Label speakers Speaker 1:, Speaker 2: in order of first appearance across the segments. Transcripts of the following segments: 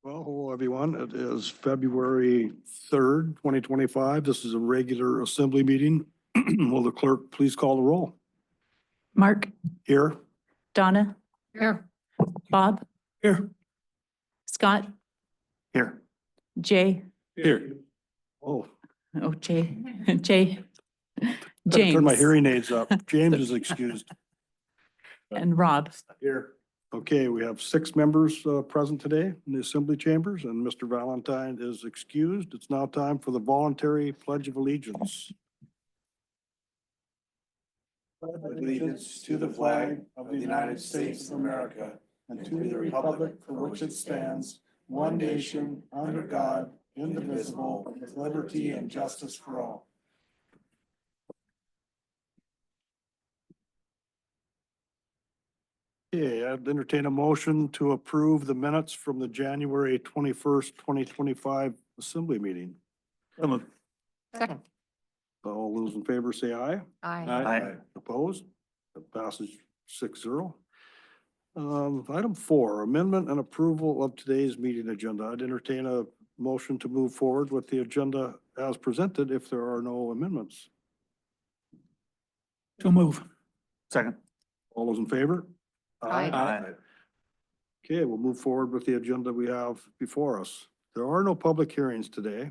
Speaker 1: Well, hello, everyone. It is February 3rd, 2025. This is a regular assembly meeting. Will the clerk please call the roll?
Speaker 2: Mark,
Speaker 1: Here.
Speaker 2: Donna,
Speaker 3: Here.
Speaker 2: Bob,
Speaker 1: Here.
Speaker 2: Scott,
Speaker 1: Here.
Speaker 2: Jay,
Speaker 1: Here. Oh,
Speaker 2: Jay, Jay,
Speaker 1: better turn my
Speaker 2: James,
Speaker 1: hearing aids up. James is excused.
Speaker 2: and Rob.
Speaker 1: Here. Okay, we have 6 members present today in the assembly chambers, and Mr. Valentine is excused. It's now time for the voluntary pledge of allegiance.
Speaker 4: Allegiance to the flag of the United States of America and to the republic for which it stands, one nation, under God, indivisible, with liberty and justice for all.
Speaker 1: Okay, I'd entertain a motion to approve the minutes from the January 21st, 2025 assembly meeting.
Speaker 3: Second.
Speaker 1: All those in favor say aye.
Speaker 3: Aye.
Speaker 1: Opposed? That passes 6-0. Item 4, amendment and approval of today's meeting agenda. I'd entertain a motion to move forward with the agenda as presented if there are no amendments.
Speaker 4: To move. Second.
Speaker 1: All those in favor?
Speaker 3: Aye.
Speaker 1: Okay, we'll move forward with the agenda we have before us. There are no public hearings today.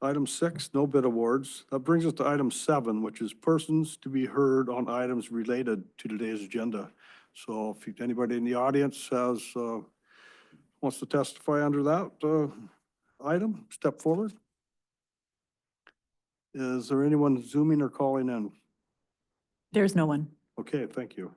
Speaker 1: Item 6, no bid awards. That brings us to item 7, which is persons to be heard on items related to today's agenda. So if anybody in the audience has, wants to testify under that item, step forward. Is there anyone zooming or calling in?
Speaker 2: There's no one.
Speaker 1: Okay, thank you.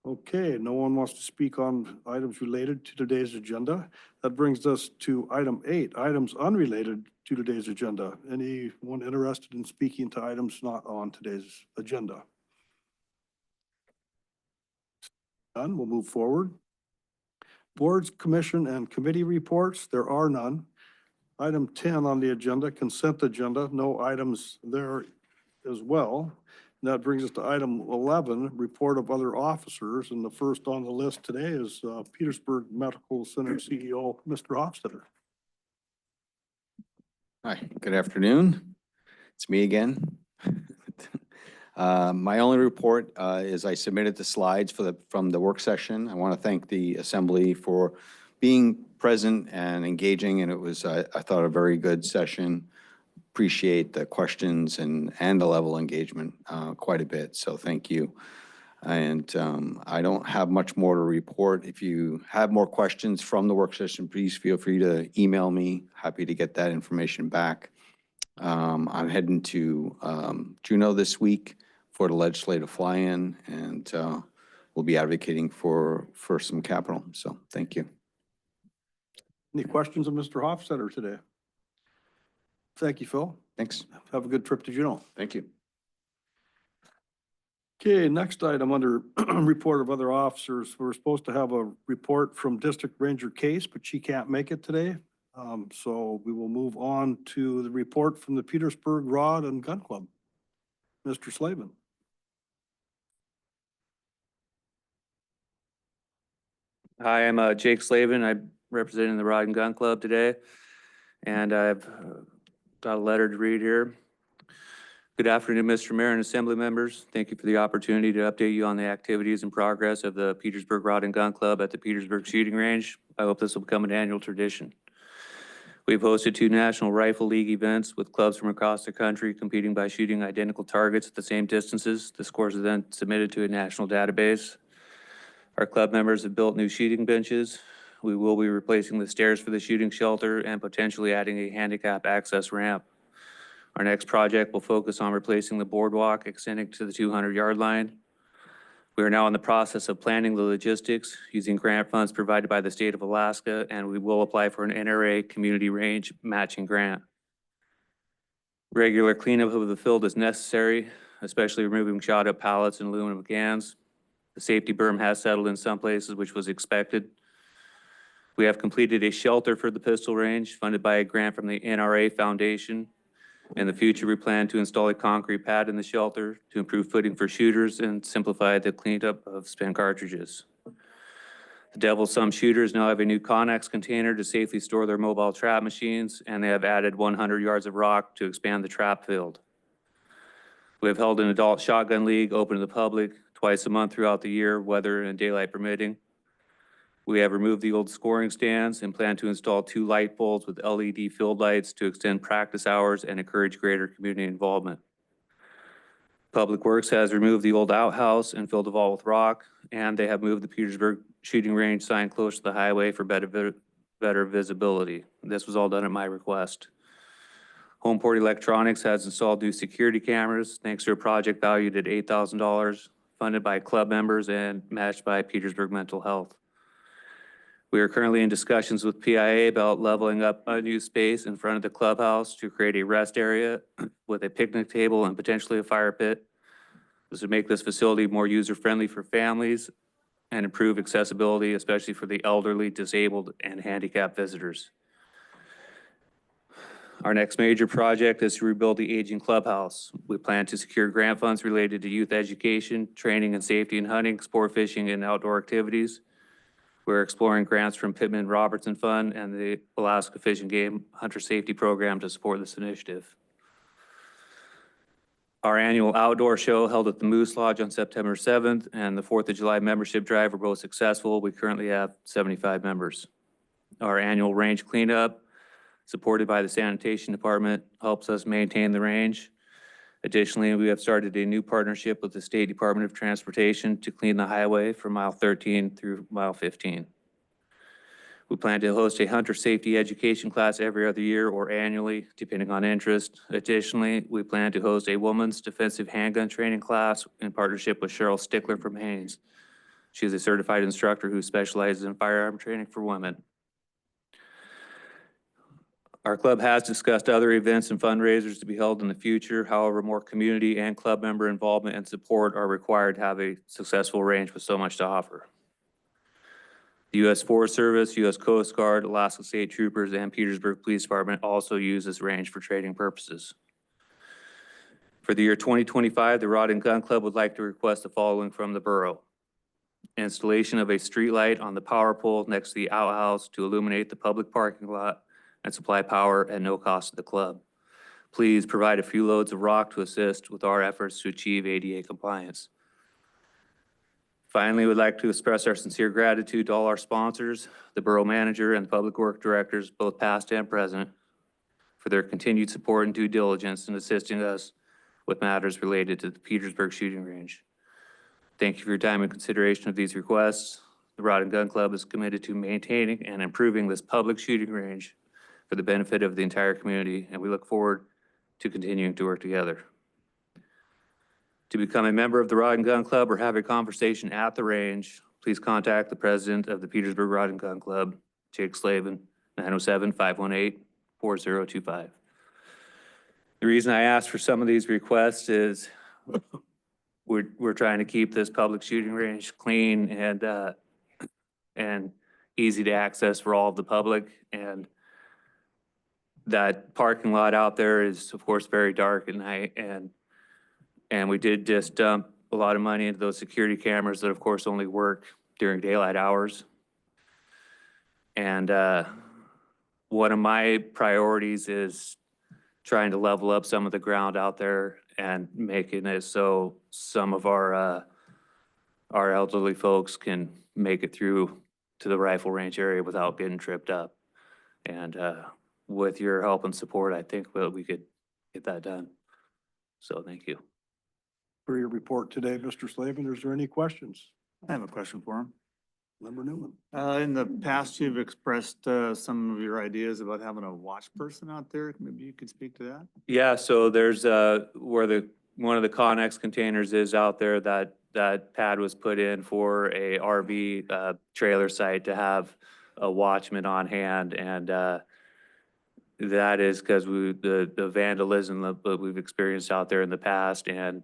Speaker 1: Okay, no one wants to speak on items related to today's agenda. That brings us to item 8, items unrelated to today's agenda. Anyone interested in speaking to items not on today's agenda? None, we'll move forward. Boards, commission, and committee reports, there are none. Item 10 on the agenda, consent agenda, no items there as well. And that brings us to item 11, report of other officers. And the first on the list today is Petersburg Medical Center CEO, Mr. Hofstadter.
Speaker 5: Hi, good afternoon. It's me again. My only report is I submitted the slides from the work session. I want to thank the assembly for being present and engaging, and it was, I thought, a very good session. Appreciate the questions and the level of engagement quite a bit, so thank you. And I don't have much more to report. If you have more questions from the work session, please feel free to email me. Happy to get that information back. I'm heading to Juneau this week for the legislative fly-in, and we'll be advocating for some capital, so thank you.
Speaker 1: Any questions of Mr. Hofstadter today? Thank you, Phil.
Speaker 5: Thanks.
Speaker 1: Have a good trip to Juneau.
Speaker 5: Thank you.
Speaker 1: Okay, next item under report of other officers. We're supposed to have a report from District Ranger Case, but she can't make it today. So we will move on to the report from the Petersburg Rod and Gun Club. Mr. Slavin.
Speaker 6: Hi, I'm Jake Slavin. I'm representing the Rod and Gun Club today, and I've got a letter to read here. Good afternoon, Mr. Mayor and Assembly members. Thank you for the opportunity to update you on the activities and progress of the Petersburg Rod and Gun Club at the Petersburg Shooting Range. I hope this will become an annual tradition. We've hosted 2 National Rifle League events with clubs from across the country competing by shooting identical targets at the same distances. The scores are then submitted to a national database. Our club members have built new shooting benches. We will be replacing the stairs for the shooting shelter and potentially adding a handicap access ramp. Our next project will focus on replacing the boardwalk extending to the 200-yard line. We are now in the process of planning the logistics using grant funds provided by the state of Alaska, and we will apply for an NRA community range matching grant. Regular cleanup of the field is necessary, especially removing shot up pallets and aluminum cans. The safety berm has settled in some places, which was expected. We have completed a shelter for the pistol range funded by a grant from the NRA Foundation. In the future, we plan to install a concrete pad in the shelter to improve footing for shooters and simplify the cleanup of spent cartridges. The Devil Some Shooters now have a new Connex container to safely store their mobile trap machines, and they have added 100 yards of rock to expand the trap field. We have held an adult shotgun league open to the public twice a month throughout the year, weather and daylight permitting. We have removed the old scoring stands and plan to install 2 light poles with LED field lights to extend practice hours and encourage greater community involvement. Public Works has removed the old outhouse and filled the vault with rock, and they have moved the Petersburg shooting range sign close to the highway for better visibility. This was all done at my request. Homeport Electronics has installed new security cameras thanks to a project valued at $8,000, funded by club members and matched by Petersburg Mental Health. We are currently in discussions with PIA about leveling up unused space in front of the clubhouse to create a rest area with a picnic table and potentially a fire pit. This would make this facility more user-friendly for families and improve accessibility, especially for the elderly, disabled, and handicapped visitors. Our next major project is to rebuild the aging clubhouse. We plan to secure grant funds related to youth education, training and safety in hunting, sport fishing, and outdoor activities. We're exploring grants from Pittman Robertson Fund and the Alaska Fish and Game Hunter Safety Program to support this initiative. Our annual outdoor show held at the Moose Lodge on September 7th and the 4th of July membership drive were both successful. We currently have 75 members. Our annual range cleanup, supported by the sanitation department, helps us maintain the range. Additionally, we have started a new partnership with the State Department of Transportation to clean the highway from mile 13 through mile 15. We plan to host a hunter safety education class every other year or annually, depending on interest. Additionally, we plan to host a woman's defensive handgun training class in partnership with Cheryl Stickler from Haynes. She is a certified instructor who specializes in firearm training for women. Our club has discussed other events and fundraisers to be held in the future. However, more community and club member involvement and support are required to have a successful range with so much to offer. The U.S. Forest Service, U.S. Coast Guard, Alaska State Troopers, and Petersburg Police Department also use this range for training purposes. For the year 2025, the Rod and Gun Club would like to request the following from the Borough. Installation of a street light on the power pole next to the outhouse to illuminate the public parking lot and supply power at no cost to the club. Please provide a few loads of rock to assist with our efforts to achieve ADA compliance. Finally, we'd like to express our sincere gratitude to all our sponsors, the borough manager and public work directors, both past and present, for their continued support and due diligence in assisting us with matters related to the Petersburg shooting range. Thank you for your time and consideration of these requests. The Rod and Gun Club is committed to maintaining and improving this public shooting range for the benefit of the entire community, and we look forward to continuing to work together. To become a member of the Rod and Gun Club or have a conversation at the range, please contact the president of the Petersburg Rod and Gun Club, Jake Slavin, 907-518-4025. The reason I asked for some of these requests is we're trying to keep this public shooting range clean and easy to access for all of the public. And that parking lot out there is, of course, very dark at night. And we did just dump a lot of money into those security cameras that, of course, only work during daylight hours. And one of my priorities is trying to level up some of the ground out there and making it so some of our elderly folks can make it through to the rifle range area without getting tripped up. And with your help and support, I think we could get that done. So thank you.
Speaker 1: For your report today, Mr. Slavin, is there any questions?
Speaker 3: I have a question for him.
Speaker 1: Member Newman.
Speaker 3: In the past, you've expressed some of your ideas about having a watch person out there. Maybe you could speak to that?
Speaker 6: Yeah, so there's where one of the Connex containers is out there, that pad was put in for a RV trailer site to have a watchman on hand, and that is because the vandalism that we've experienced out there in the past, and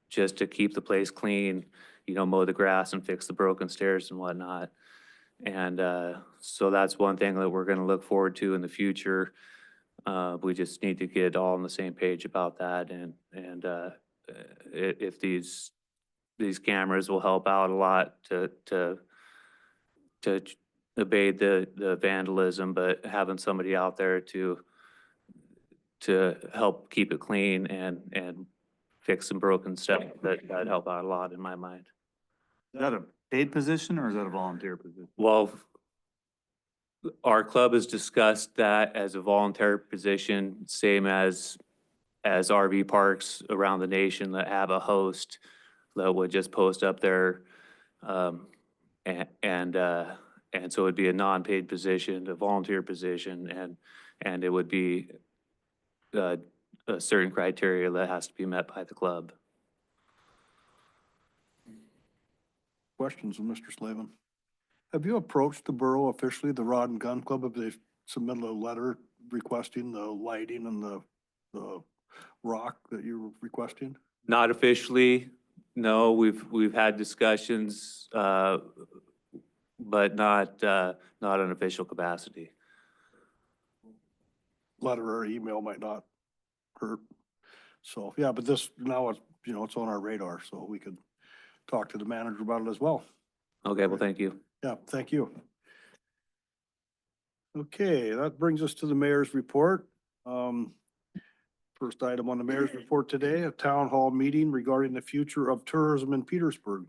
Speaker 6: just to keep the place clean, you know, mow the grass and fix the broken stairs and whatnot. And so that's one thing that we're going to look forward to in the future. We just need to get all on the same page about that, and if these cameras will help out a lot to abate the vandalism, but having somebody out there to help keep it clean and fix some broken stuff, that'd help out a lot in my mind.
Speaker 3: Is that a paid position or is that a volunteer position?
Speaker 6: Well, our club has discussed that as a volunteer position, same as RV parks around the nation that have a host that would just post up there. And so it'd be a non-paid position, a volunteer position, and it would be a certain criteria that has to be met by the club.
Speaker 1: Questions of Mr. Slavin? Have you approached the borough officially, the Rod and Gun Club? Have they submitted a letter requesting the lighting and the rock that you're requesting?
Speaker 6: Not officially, no, we've had discussions, but not an official capacity.
Speaker 1: Letter or email might not hurt. So, yeah, but this, now it's, it's on our radar, so we could talk to the manager about it as well.
Speaker 6: Okay, well, thank you.
Speaker 1: Yeah, thank you. Okay, that brings us to the mayor's report. First item on the mayor's report today, a town hall meeting regarding the future of tourism in Petersburg.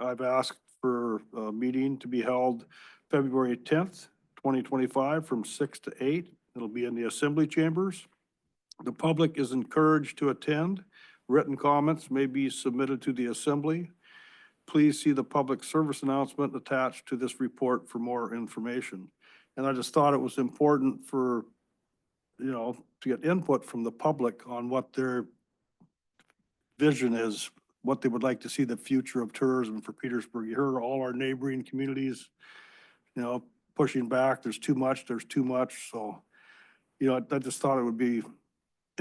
Speaker 1: I've asked for a meeting to be held February 10th, 2025 from 6 to 8. It'll be in the assembly chambers. The public is encouraged to attend. Written comments may be submitted to the assembly. Please see the public service announcement attached to this report for more information. And I just thought it was important for, to get input from the public on what their vision is, what they would like to see the future of tourism for Petersburg. You heard all our neighboring communities, pushing back. There's too much. So, I just thought it would be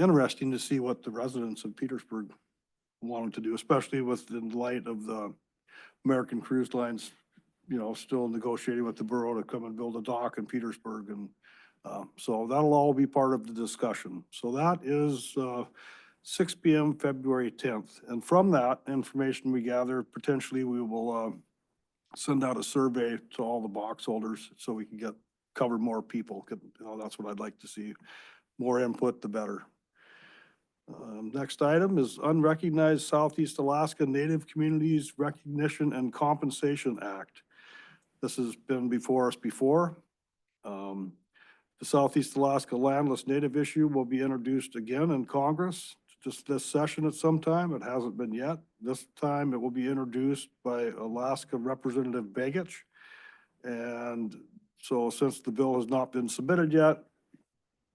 Speaker 1: interesting to see what the residents of Petersburg wanted to do, especially in light of the American Cruise Lines, still negotiating with the borough to come and build a dock in Petersburg. And so that'll all be part of the discussion. So that is 6 p.m. February 10th. And from that information we gather, potentially we will send out a survey to all the box holders so we can cover more people. That's what I'd like to see. More input, the better. Next item is Unrecognized Southeast Alaska Native Communities Recognition and Compensation Act. This has been before us before. The Southeast Alaska landless native issue will be introduced again in Congress, just this session at some time. It hasn't been yet. This time it will be introduced by Alaska Representative Begich. And so since the bill has not been submitted yet,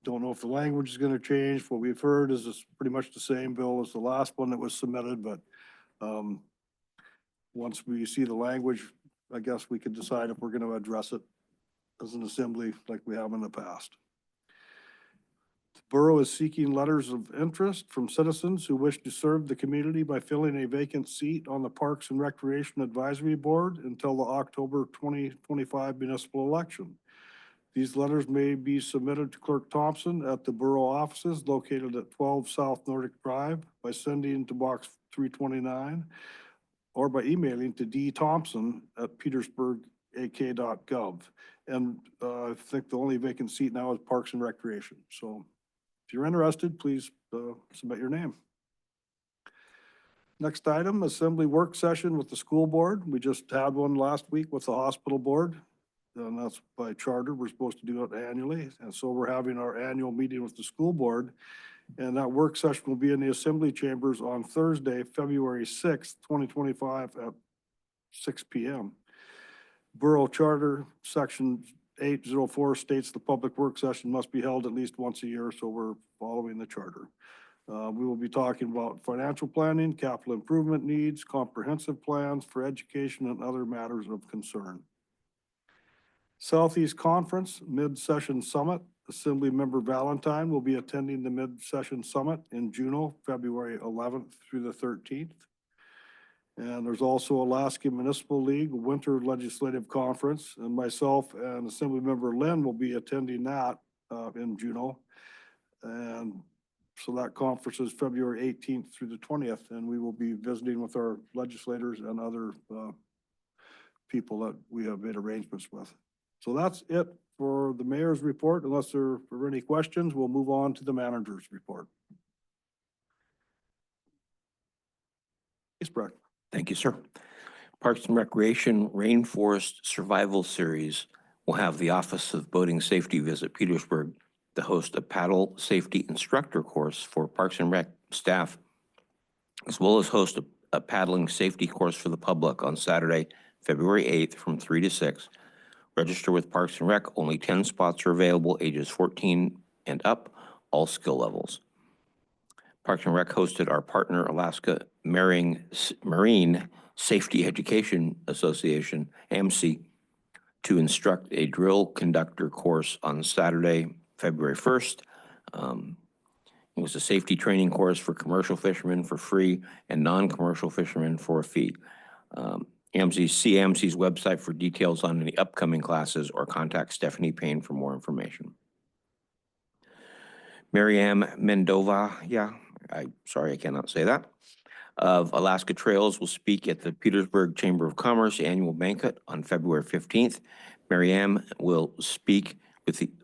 Speaker 1: don't know if the language is going to change. What we've heard is it's pretty much the same bill as the last one that was submitted, but once we see the language, I guess we could decide if we're going to address it as an assembly like we have in the past. The borough is seeking letters of interest from citizens who wish to serve the community by filling a vacant seat on the Parks and Recreation Advisory Board until the October 2025 municipal election. These letters may be submitted to Clerk Thompson at the borough offices located at 12 South Nordic Drive by sending to box 329 or by emailing to dthompson@petersburgak.gov. And I think the only vacant seat now is Parks and Recreation. So if you're interested, please submit your name. Next item, assembly work session with the school board. We just had one last week with the hospital board. And that's by charter. We're supposed to do it annually. And so we're having our annual meeting with the school board. And that work session will be in the assembly chambers on Thursday, February 6th, 2025 at 6 p.m. Borough Charter Section 804 states the public work session must be held at least once a year. So we're following the charter. We will be talking about financial planning, capital improvement needs, comprehensive plans for education and other matters of concern. Southeast Conference Mid-Session Summit. Assembly Member Valentine will be attending the Mid-Session Summit in Juneau, February 11th through the 13th. And there's also Alaska Municipal League Winter Legislative Conference, and myself and Assembly Member Lynn will be attending that in Juneau. And so that conference is February 18th through the 20th, and we will be visiting with our legislators and other people that we have made arrangements with. So that's it for the mayor's report. Unless there are any questions, we'll move on to the manager's report. Yes, Brett.
Speaker 7: Thank you, sir. Parks and Recreation Rainforest Survival Series will have the Office of Boating Safety visit Petersburg to host a paddle safety instructor course for Parks and Rec staff, as well as host a paddling safety course for the public on Saturday, February 8th from 3 to 6. Register with Parks and Rec. Only 10 spots are available, ages 14 and up, all skill levels. Parks and Rec hosted our partner, Alaska Marine Safety Education Association, AMSI, to instruct a drill conductor course on Saturday, February 1st. It was a safety training course for commercial fishermen for free and non-commercial fishermen for a fee. See AMSI's website for details on any upcoming classes or contact Stephanie Payne for more information. Mariam Mendova, sorry, I cannot say that, of Alaska Trails will speak at the Petersburg Chamber of Commerce annual banquet on February 15th. Mariam will speak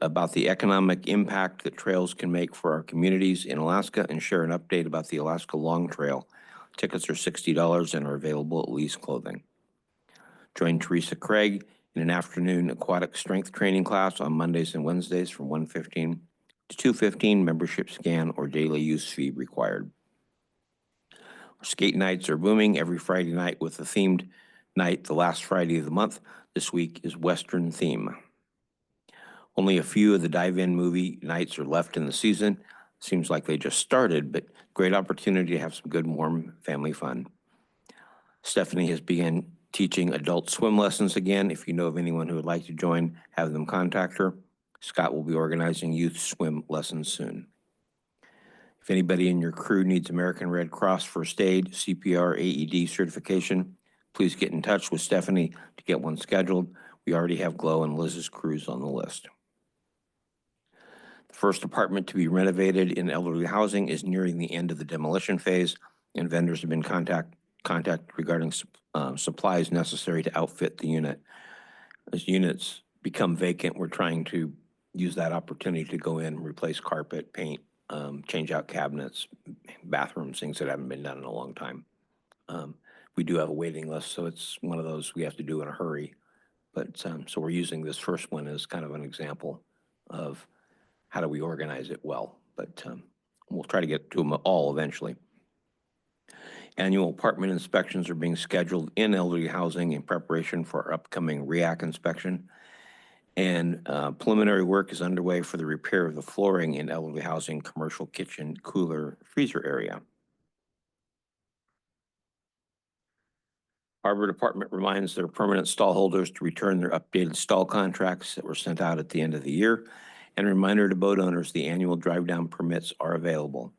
Speaker 7: about the economic impact that trails can make for our communities in Alaska and share an update about the Alaska Long Trail. Tickets are $60 and are available at Lee's Clothing. Join Teresa Craig in an afternoon aquatic strength training class on Mondays and Wednesdays from 1:15 to 2:15, membership scan or daily use fee required. Our skate nights are booming every Friday night with a themed night the last Friday of the month. This week is Western theme. Only a few of the dive-in movie nights are left in the season. Seems like they just started, but great opportunity to have some good, warm family fun. Stephanie has begun teaching adult swim lessons again. If you know of anyone who would like to join, have them contact her. Scott will be organizing youth swim lessons soon. If anybody in your crew needs American Red Cross first aid, CPR, AED certification, please get in touch with Stephanie to get one scheduled. We already have Glow and Liz's crews on the list. The first apartment to be renovated in elderly housing is nearing the end of the demolition phase, and vendors have been contacted regarding supplies necessary to outfit the unit. As units become vacant, we're trying to use that opportunity to go in, replace carpet, paint, change out cabinets, bathrooms, things that haven't been done in a long time. We do have a waiting list, so it's one of those we have to do in a hurry. But so we're using this first one as kind of an example of how do we organize it well. But we'll try to get to them all eventually. Annual apartment inspections are being scheduled in elderly housing in preparation for our upcoming REAC inspection. And preliminary work is underway for the repair of the flooring in elderly housing, commercial kitchen, cooler, freezer area. Harbor Department reminds their permanent stall holders to return their updated stall contracts that were sent out at the end of the year. And a reminder to boat owners, the annual drive-down permits are available.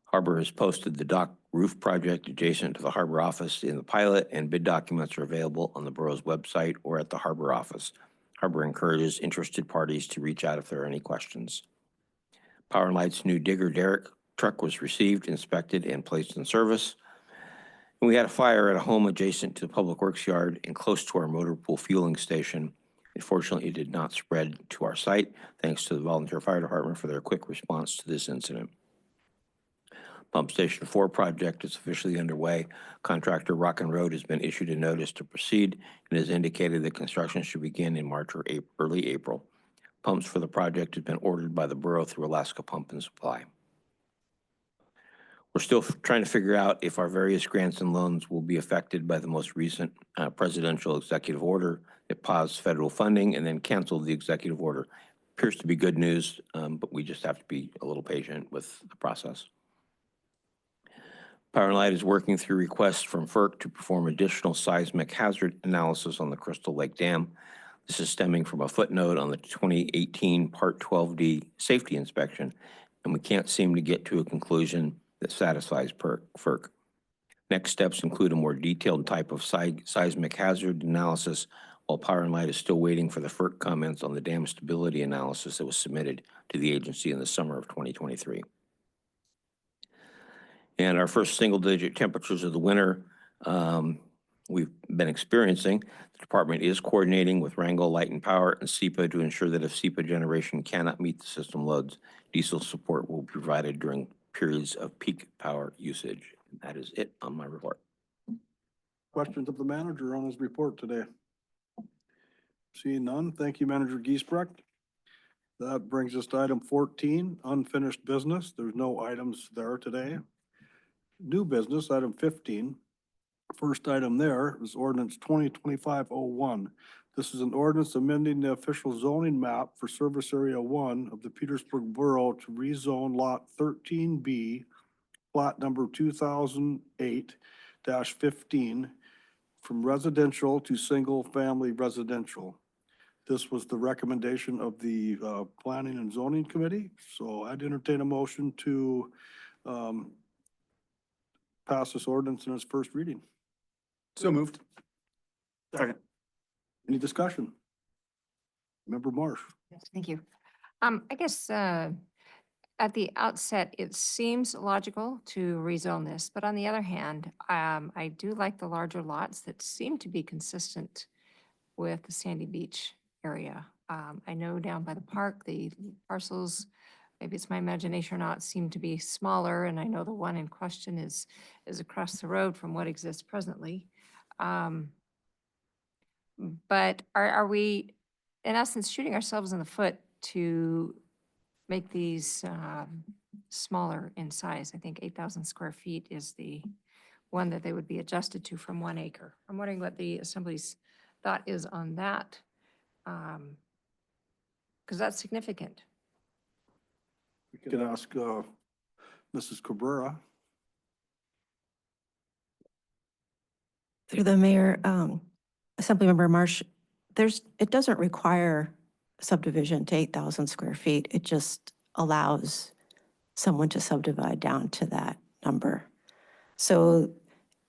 Speaker 7: Harbor has posted the dock roof project adjacent to the Harbor office in the pilot, and bid documents are available on the borough's website or at the Harbor office. Harbor encourages interested parties to reach out if there are any questions. Power and Light's new digger derrick truck was received, inspected, and placed in service. And we had a fire at a home adjacent to the Public Works yard and close to our motor pool fueling station. Unfortunately, it did not spread to our site, thanks to the Volunteer Fire Department for their quick response to this incident. Pump Station 4 project is officially underway. Contractor Rock and Road has been issued a notice to proceed and has indicated that construction should begin in March or early April. Pumps for the project have been ordered by the borough through Alaska Pump and Supply. We're still trying to figure out if our various grants and loans will be affected by the most recent presidential executive order that paused federal funding and then canceled the executive order. Appears to be good news, but we just have to be a little patient with the process. Power and Light is working through requests from FERC to perform additional seismic hazard analysis on the Crystal Lake Dam. This is stemming from a footnote on the 2018 Part 12D safety inspection, and we can't seem to get to a conclusion that satisfies FERC. Next steps include a more detailed type of seismic hazard analysis, while Power and Light is still waiting for the FERC comments on the dam stability analysis that was submitted to the agency in the summer of 2023. And our first single-digit temperatures of the winter we've been experiencing, the department is coordinating with Wrangell Light and Power and SEPA to ensure that if SEPA generation cannot meet the system loads, diesel support will be provided during periods of peak power usage. And that is it on my report.
Speaker 1: Questions of the manager on his report today? Seeing none, thank you, Manager Giesbrecht. That brings us to item 14, unfinished business. There's no items there today. New business, item 15. First item there is ordinance 2025-01. This is an ordinance amending the official zoning map for Service Area 1 of the Petersburg Borough to rezone Lot 13B, plot number 2008-15, from residential to single-family residential. This was the recommendation of the Planning and Zoning Committee, so I'd entertain a motion to pass this ordinance in its first reading.
Speaker 3: So moved. Second.
Speaker 1: Any discussion? Member Marsh?
Speaker 8: Yes, thank you. I guess at the outset, it seems logical to rezone this, but on the other hand, I do like the larger lots that seem to be consistent with the Sandy Beach area. I know down by the park, the parcels, maybe it's my imagination or not, seem to be smaller, and I know the one in question is across the road from what exists presently. But are we, in essence, shooting ourselves in the foot to make these smaller in size? I think 8,000 square feet is the one that they would be adjusted to from 1 acre. I'm wondering what the Assembly's thought is on that, because that's significant.
Speaker 1: We could ask Mrs. Cabrera.
Speaker 9: Through the mayor, Assemblymember Marsh, it doesn't require subdivision to 8,000 square feet. It just allows someone to subdivide down to that number. So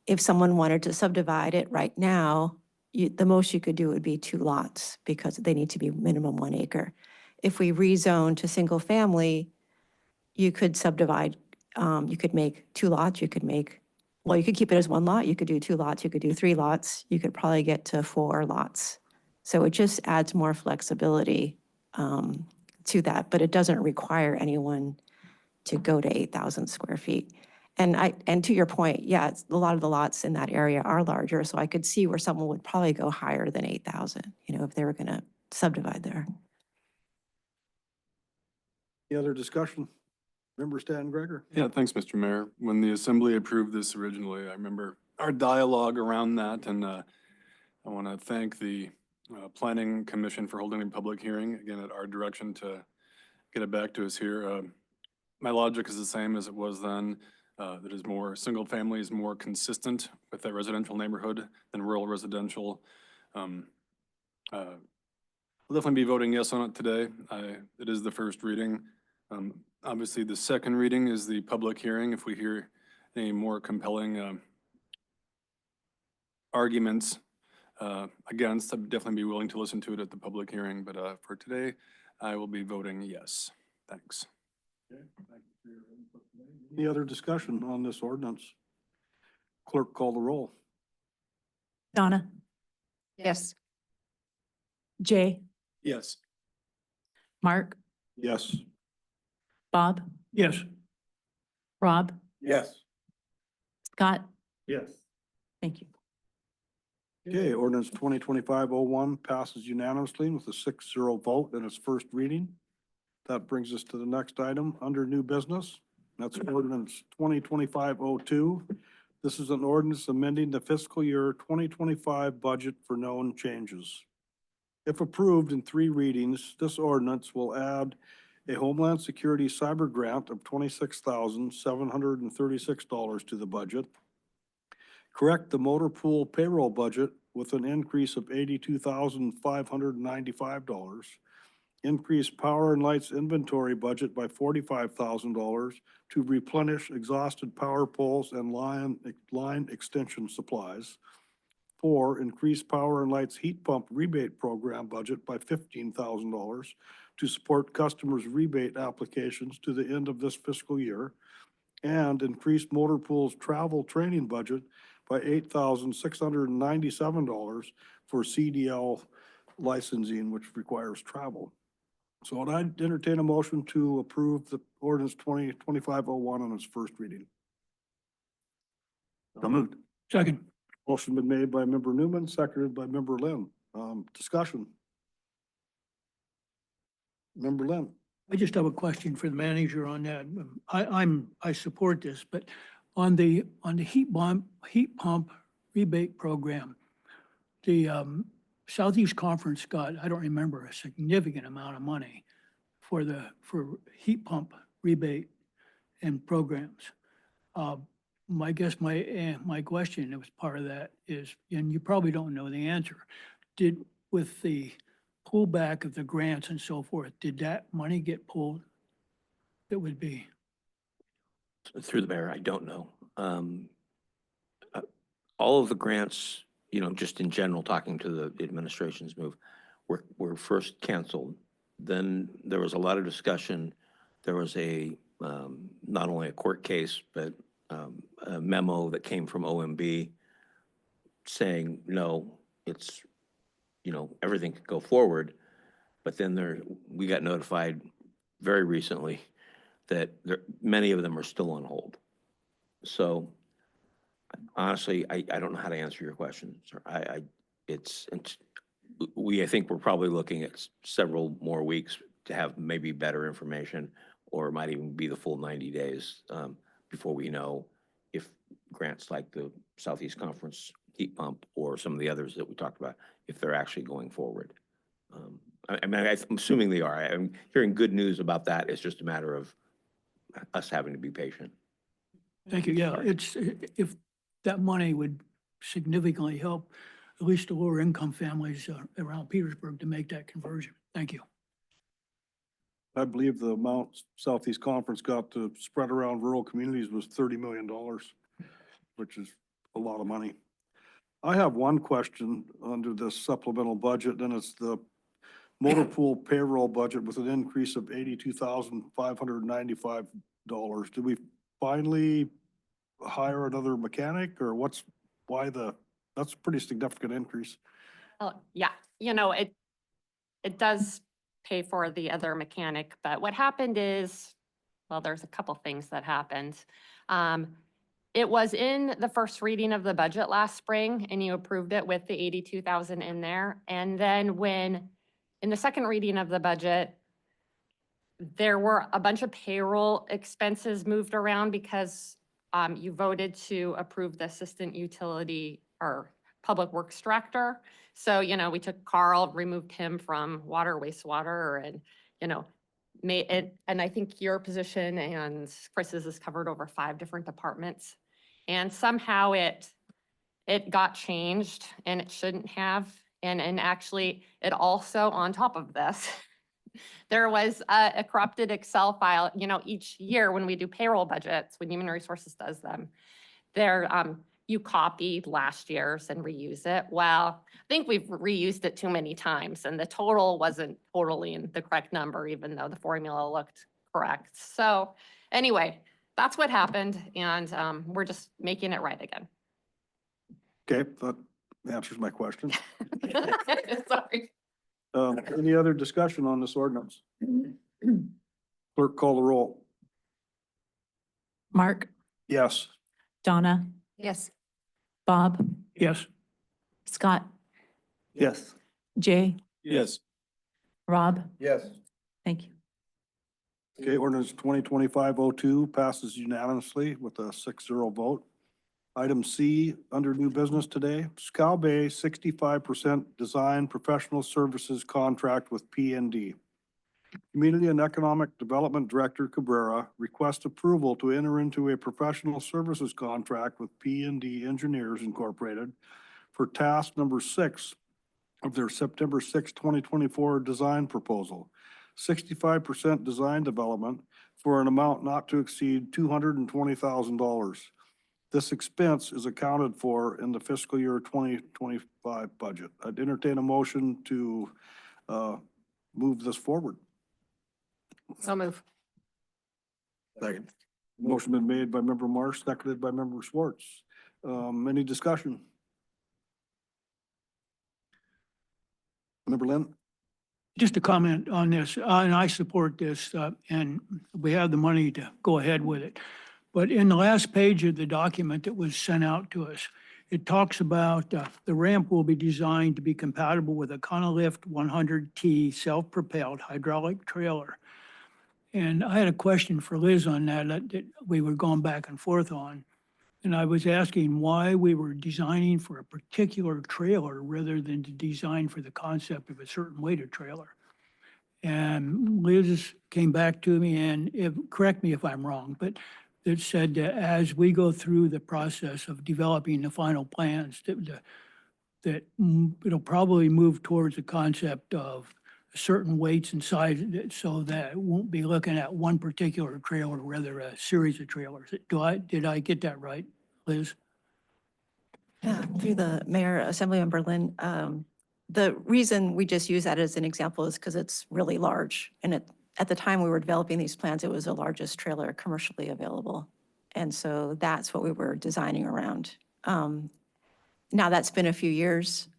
Speaker 9: if someone wanted to subdivide it right now, the most you could do would be 2 lots because they need to be minimum 1 acre. If we rezone to single family, you could subdivide, you could make 2 lots, you could keep it as 1 lot, you could do 2 lots, you could do 3 lots, you could probably get to 4 lots. So it just adds more flexibility to that, but it doesn't require anyone to go to 8,000 square feet. And to your point, yeah, a lot of the lots in that area are larger, so I could see where someone would probably go higher than 8,000, if they were gonna subdivide there.
Speaker 1: Any other discussion? Member Stan Gregor?
Speaker 10: Yeah, thanks, Mr. Mayor. When the Assembly approved this originally, I remember our dialogue around that, and I want to thank the Planning Commission for holding a public hearing, again, at our direction to get it back to us here. My logic is the same as it was then. That is more, single family is more consistent with that residential neighborhood than rural residential. I'll definitely be voting yes on it today. It is the first reading. Obviously, the second reading is the public hearing. If we hear any more compelling arguments against, I'd definitely be willing to listen to it at the public hearing. But for today, I will be voting yes. Thanks.
Speaker 1: Okay, thank you for your input today. Any other discussion on this ordinance? Clerk, call the roll.
Speaker 2: Donna,
Speaker 8: Yes.
Speaker 2: Jay,
Speaker 10: Yes.
Speaker 2: Mark,
Speaker 1: Yes.
Speaker 2: Bob,
Speaker 3: Yes.
Speaker 2: Rob,
Speaker 3: Yes.
Speaker 2: Scott,
Speaker 3: Yes.
Speaker 2: thank you.
Speaker 1: Okay, ordinance 2025-01 passes unanimously with a 6-0 vote in its first reading. That brings us to the next item under new business. That's ordinance 2025-02. This is an ordinance amending the fiscal year 2025 budget for known changes. If approved in 3 readings, this ordinance will add a Homeland Security Cyber Grant of $26,736 to the budget, correct the motor pool payroll budget with an increase of $82,595, increase power and lights inventory budget by $45,000 to replenish exhausted power poles and line extension supplies. 4, increase power and lights heat pump rebate program budget by $15,000 to support customers' rebate applications to the end of this fiscal year. And increase motor pool's travel training budget by $8,697 for CDL licensing, which requires travel. So I'd entertain a motion to approve the ordinance 2025-01 on its first reading.
Speaker 3: So moved.
Speaker 4: Second.
Speaker 1: Motion been made by member Newman, seconded by member Lynn. Discussion. Member Lynn.
Speaker 4: I just have a question for the manager on that. I support this, but on the heat pump rebate program, the Southeast Conference got, I don't remember, a significant amount of money for heat pump rebate and programs. My question that was part of that is, and you probably don't know the answer, with the pullback of the grants and so forth, did that money get pulled? That would be,
Speaker 7: Through the mayor, I don't know. All of the grants, just in general, talking to the administration's move, were first canceled. Then there was a lot of discussion. There was not only a court case, but a memo that came from OMB saying, no, it's, everything could go forward. But then we got notified very recently that many of them are still on hold. So honestly, I don't know how to answer your question, sir. I think we're probably looking at several more weeks to have maybe better information, or it might even be the full 90 days before we know if grants like the Southeast Conference heat pump or some of the others that we talked about, if they're actually going forward. I'm assuming they are. I'm hearing good news about that. It's just a matter of us having to be patient.
Speaker 4: thank you, yeah, if that money would significantly help at least the lower income families around Petersburg to make that conversion. Thank you.
Speaker 1: I believe the amount Southeast Conference got to spread around rural communities was $30 million, which is a lot of money. I have one question under this supplemental budget, and it's the motor pool payroll budget with an increase of $82,595. Did we finally hire another mechanic, or that's a pretty significant increase.
Speaker 11: Oh, yeah, it does pay for the other mechanic, but what happened is, well, there's a couple things that happened. It was in the first reading of the budget last spring, and you approved it with the 82,000 in there. And then in the second reading of the budget, there were a bunch of payroll expenses moved around because you voted to approve the assistant utility or public works director. So, we took Carl, removed him from water, wastewater, and, made it, and I think your position and Chris's is covered over 5 different departments. And somehow it got changed, and it shouldn't have. And actually, it also, on top of this, there was a corrupted Excel file, each year when we do payroll budgets, when Human Resources does them, you copy last year's and reuse it. Well, I think we've reused it too many times, and the total wasn't totally in the correct number, even though the formula looked correct. So anyway, that's what happened, and we're just making it right again.
Speaker 1: Okay, that answers my question.
Speaker 11: Sorry.
Speaker 1: Any other discussion on this ordinance? Clerk, call the roll.
Speaker 2: Mark,
Speaker 1: Yes.
Speaker 2: Donna,
Speaker 8: yes,
Speaker 2: Bob,
Speaker 4: Yes,
Speaker 2: Scott,
Speaker 3: Yes.
Speaker 2: Jay,
Speaker 10: Yes.
Speaker 2: Rob.
Speaker 1: Yes.
Speaker 2: Thank you.
Speaker 1: Okay, ordinance 2025-02 passes unanimously with a 6-0 vote. Item C, under new business today, Scow Bay 65% design professional services contract with P&D. Community and Economic Development Director Cabrera requests approval to enter into a professional services contract with P&D Engineers Incorporated for task number 6 of their September 6, 2024 design proposal. 65% design development for an amount not to exceed $220,000. This expense is accounted for in the fiscal year 2025 budget. I'd entertain a motion to move this forward.
Speaker 8: so move.
Speaker 1: Second. Motion been made by member Marsh, seconded by member Schwartz. Any discussion? Member Lynn?
Speaker 12: Just a comment on this, and I support this, and we have the money to go ahead with it. But in the last page of the document that was sent out to us, it talks about the ramp will be designed to be compatible with a Conalift 100T self-propelled hydraulic trailer. And I had a question for Liz on that we were going back and forth on. And I was asking why we were designing for a particular trailer rather than to design for the concept of a certain weighted trailer. And Liz came back to me and correct me if I'm wrong, but it said that as we go through the process of developing the final plans, that it'll probably move towards the concept of certain weights and sizes so that it won't be looking at one particular trailer, rather a series of trailers. Did I get that right, Liz?
Speaker 9: Yeah, through the mayor, Assemblymember Lynn, the reason we just use that as an example is because it's really large. And at the time we were developing these plans, it was the largest trailer commercially available. And so that's what we were designing around. Now that's been a few years.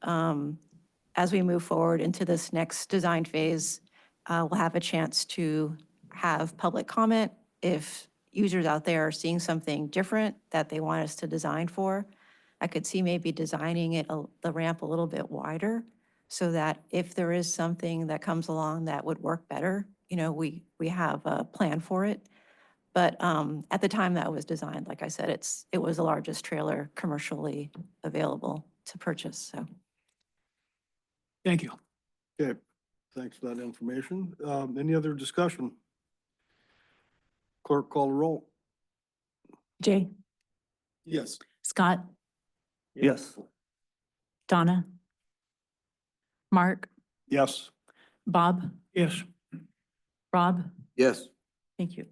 Speaker 9: As we move forward into this next design phase, we'll have a chance to have public comment. If users out there are seeing something different that they want us to design for, I could see maybe designing it, the ramp a little bit wider so that if there is something that comes along that would work better, we have a plan for it. But at the time that was designed, like I said, it was the largest trailer commercially available to purchase, so.
Speaker 12: Thank you.
Speaker 1: Okay, thanks for that information. Any other discussion? Clerk, call the roll.
Speaker 2: Jay,
Speaker 1: Yes.
Speaker 2: Scott,
Speaker 3: Yes.
Speaker 2: Donna, Mark,
Speaker 1: Yes.
Speaker 2: Bob,
Speaker 12: Yes.
Speaker 2: Rob.
Speaker 1: Yes.
Speaker 2: Thank you.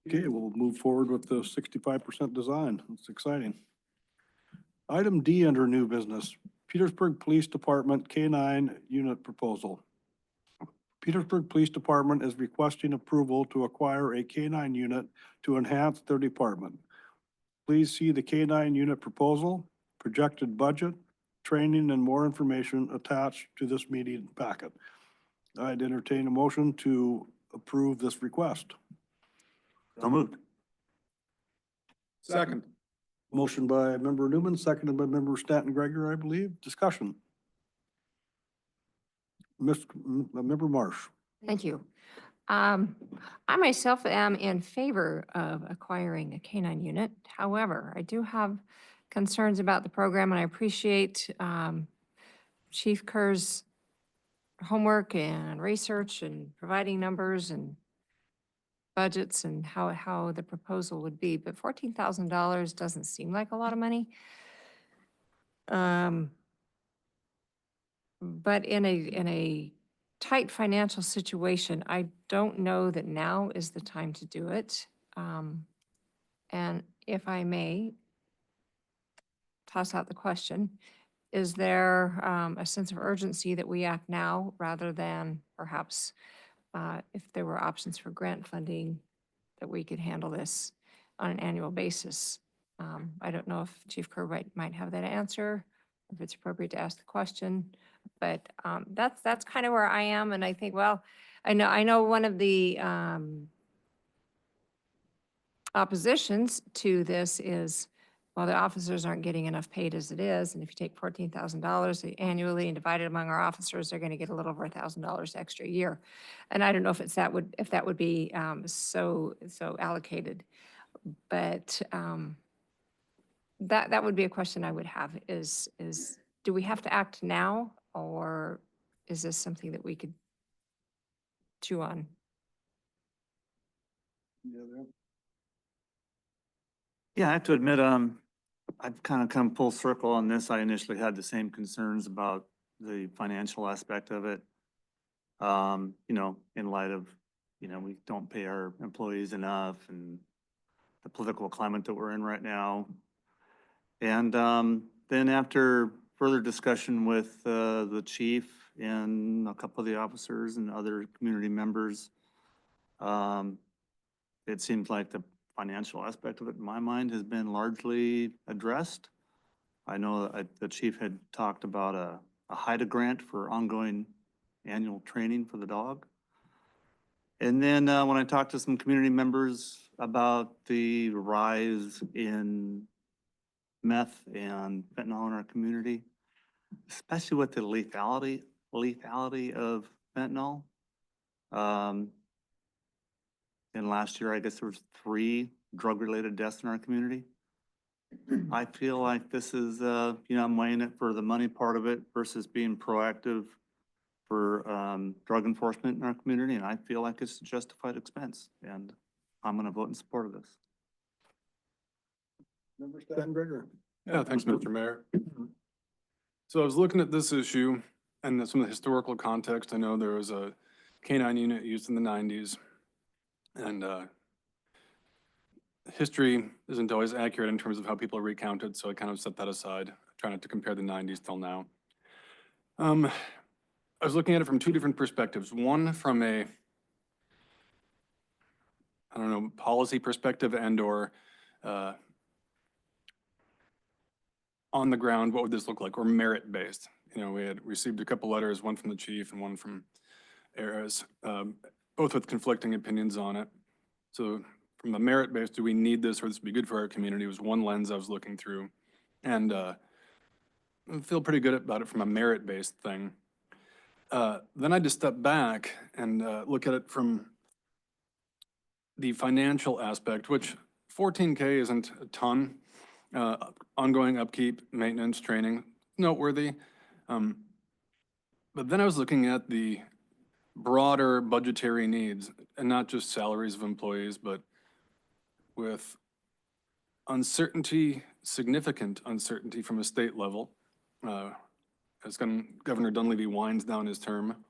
Speaker 1: Okay, we'll move forward with the 65% design. It's exciting. Item D under new business, Petersburg Police Department K-9 unit proposal. Petersburg Police Department is requesting approval to acquire a K-9 unit to enhance their department. Please see the K-9 unit proposal, projected budget, training, and more information attached to this meeting packet. I'd entertain a motion to approve this request.
Speaker 3: So moved.
Speaker 1: Second. Motion by member Newman, seconded by member Stanton Gregor, I believe. Discussion. Member Marsh.
Speaker 8: Thank you. I myself am in favor of acquiring a K-9 unit. However, I do have concerns about the program, and I appreciate Chief Kerr's homework and research and providing numbers and budgets and how the proposal would be, but $14,000 doesn't seem like a lot of money. But in a tight financial situation, I don't know that now is the time to do it. And if I may toss out the question, is there a sense of urgency that we act now rather than perhaps if there were options for grant funding that we could handle this on an annual basis? I don't know if Chief Kerr might have that answer, if it's appropriate to ask the question, but that's kind of where I am. And I think, well, I know one of the oppositions to this is, well, the officers aren't getting enough paid as it is, and if you take $14,000 annually and divide it among our officers, they're going to get a little over $1,000 extra a year. And I don't know if that would be so allocated, but that would be a question I would have is do we have to act now, or is this something that we could chew on?
Speaker 3: Yeah, I have to admit, I've kind of come full circle on this. I initially had the same concerns about the financial aspect of it. In light of, we don't pay our employees enough and the political climate that we're in right now. And then after further discussion with the chief and a couple of the officers and other community members, it seems like the financial aspect of it, in my mind, has been largely addressed. I know that the chief had talked about a HIDA grant for ongoing annual training for the dog. And then when I talked to some community members about the rise in meth and fentanyl in our community, especially with the lethality of fentanyl. And last year, I guess there was 3 drug-related deaths in our community. I feel like this is, I'm weighing it for the money part of it versus being proactive for drug enforcement in our community, and I feel like it's a justified expense, and I'm gonna vote in support of this.
Speaker 1: Member Stan Gregor.
Speaker 10: Yeah, thanks, Mr. Mayor. So I was looking at this issue and some of the historical context. I know there was a K-9 unit used in the 90s. And history isn't always accurate in terms of how people are recounted, so I kind of set that aside, try not to compare the 90s till now. I was looking at it from 2 different perspectives. One from a, I don't know, policy perspective and or on the ground, what would this look like, or merit-based? We had received a couple letters, one from the chief and one from ARAS, both with conflicting opinions on it. So from the merit-based, do we need this or this would be good for our community, was one lens I was looking through. And I feel pretty good about it from a merit-based thing. Then I just step back and look at it from the financial aspect, which 14K isn't a ton. Ongoing upkeep, maintenance, training, noteworthy. But then I was looking at the broader budgetary needs, and not just salaries of employees, but with uncertainty, significant uncertainty from a state level, as Governor Dunleavy winds down his term.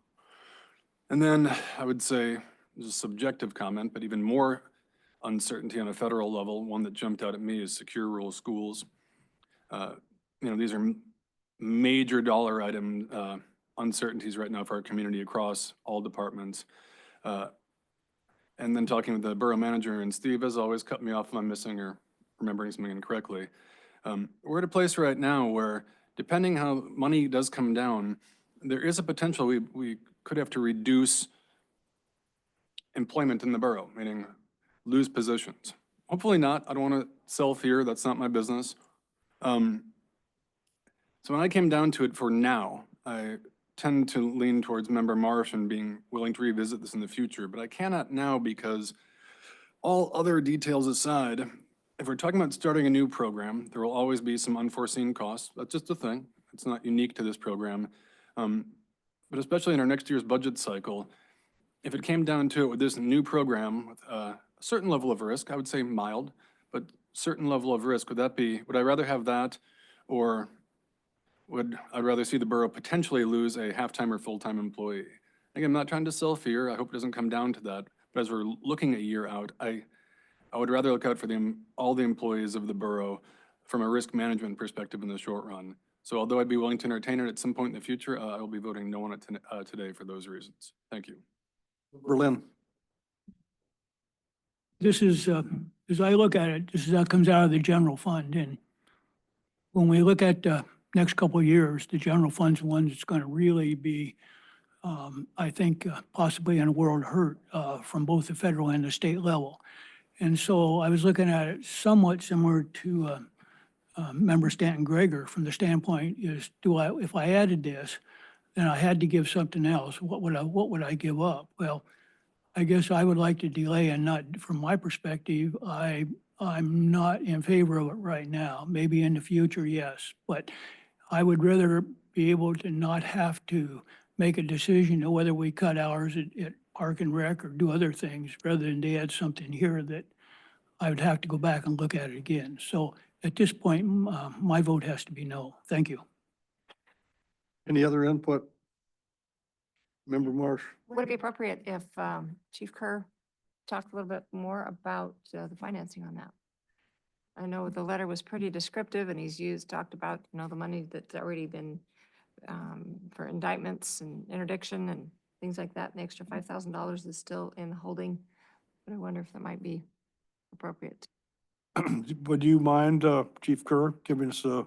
Speaker 10: And then I would say, this is a subjective comment, but even more uncertainty on a federal level. One that jumped out at me is secure rural schools. These are major dollar item uncertainties right now for our community across all departments. And then talking with the borough manager, and Steve, as always, cut me off if I'm missing or remembering something incorrectly. We're at a place right now where, depending how money does come down, there is a potential we could have to reduce employment in the borough, meaning lose positions. Hopefully not. I don't want to sell fear. That's not my business. So when I came down to it for now, I tend to lean towards Member Marsh and being willing to revisit this in the future, but I cannot now because all other details aside, if we're talking about starting a new program, there will always be some unforeseen costs. That's just a thing. It's not unique to this program. But especially in our next year's budget cycle, if it came down to it with this new program with a certain level of risk, I would say mild, but certain level of risk, would I rather have that, or would I rather see the borough potentially lose a half-time or full-time employee? Again, I'm not trying to sell fear. I hope it doesn't come down to that. But as we're looking a year out, I would rather look out for all the employees of the borough from a risk management perspective in the short run. So although I'd be willing to entertain it at some point in the future, I will be voting no on it today for those reasons. Thank you.
Speaker 1: Berlin.
Speaker 12: This is, as I look at it, that comes out of the general fund. And when we look at the next couple of years, the general fund's the one that's going to really be, I think, possibly in a world hurt from both the federal and the state level. And so I was looking at it somewhat similar to Member Stanton Gregor from the standpoint is, if I added this, and I had to give something else, what would I give up? Well, I guess I would like to delay, and not, from my perspective, I'm not in favor of it right now. Maybe in the future, yes, but I would rather be able to not have to make a decision of whether we cut hours at Park and Rec or do other things, rather than to add something here that I would have to go back and look at it again. So at this point, my vote has to be no. Thank you.
Speaker 1: Any other input? Member Marsh?
Speaker 8: Would it be appropriate if Chief Kerr talked a little bit more about the financing on that? I know the letter was pretty descriptive, and he's talked about, the money that's already been for indictments and interdiction and things like that. And the extra $5,000 is still in holding. But I wonder if that might be appropriate.
Speaker 1: Would you mind, Chief Kerr, giving us a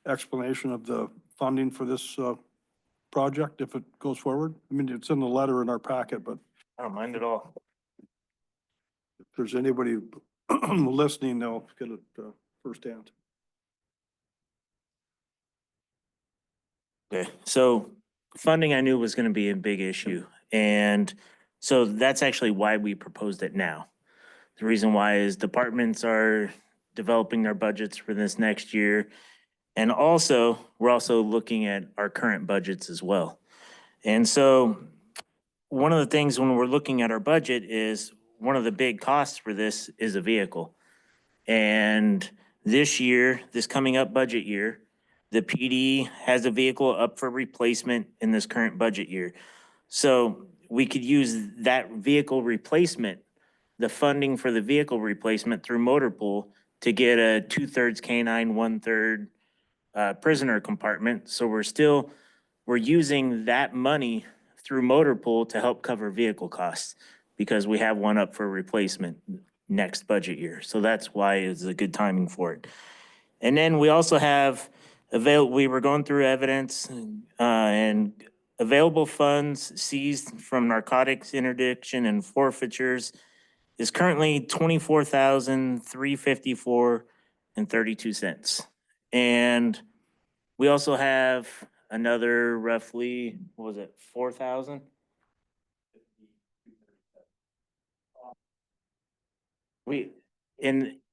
Speaker 1: explanation of the funding for this, project if it goes forward? I mean, it's in the letter in our packet, but
Speaker 13: I don't mind at all.
Speaker 1: if there's anybody listening, they'll get it, firsthand.
Speaker 13: Okay, so funding I knew was gonna be a big issue, and so that's actually why we proposed it now. The reason why is departments are developing their budgets for this next year. And also, we're also looking at our current budgets as well. And so one of the things when we're looking at our budget is one of the big costs for this is a vehicle. And this year, this coming up budget year, the PD has a vehicle up for replacement in this current budget year. So we could use that vehicle replacement, the funding for the vehicle replacement through motor pool to get a 2/3 canine, 1/3 prisoner compartment. So we're using that money through motor pool to help cover vehicle costs because we have one up for replacement next budget year. So that's why it's a good timing for it. And then we also have we were going through evidence and available funds seized from narcotics interdiction and forfeitures is currently 24,354 and 32 cents. And we also have another roughly, what was it, 4,000?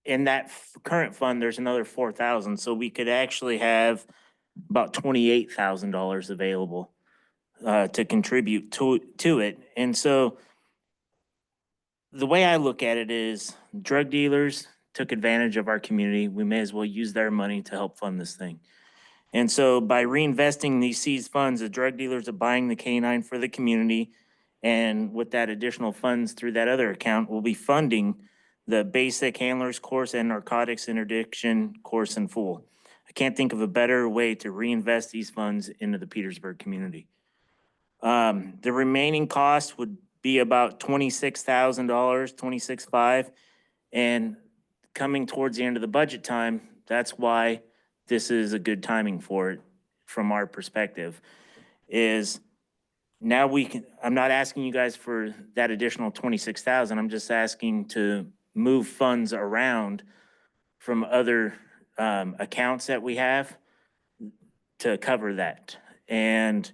Speaker 13: In that current fund, there's another 4,000, so we could actually have about $28,000 available to contribute to it. And so the way I look at it is drug dealers took advantage of our community. We may as well use their money to help fund this thing. And so by reinvesting these seized funds, the drug dealers are buying the canine for the community. And with that additional funds through that other account, we'll be funding the basic handlers course and narcotics interdiction course in full. I can't think of a better way to reinvest these funds into the Petersburg community. The remaining cost would be about $26,000, $26,500. And coming towards the end of the budget time, that's why this is a good timing for it from our perspective, is now I'm not asking you guys for that additional 26,000. I'm just asking to move funds around from other accounts that we have to cover that. And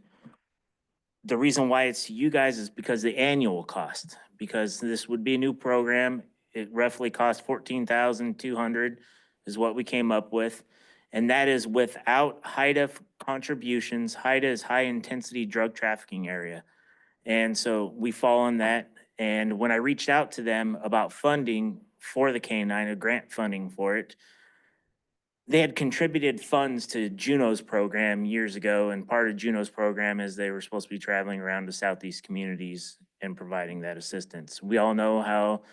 Speaker 13: the reason why it's you guys is because the annual cost, because this would be a new program. It roughly costs 14,200 is what we came up with. And that is without HIDA contributions. HIDA is high intensity drug trafficking area. And so we fall on that. And when I reached out to them about funding for the canine, a grant funding for it, they had contributed funds to Juno's program years ago, and part of Juno's program is they were supposed to be traveling around to Southeast communities and providing that assistance. We all know how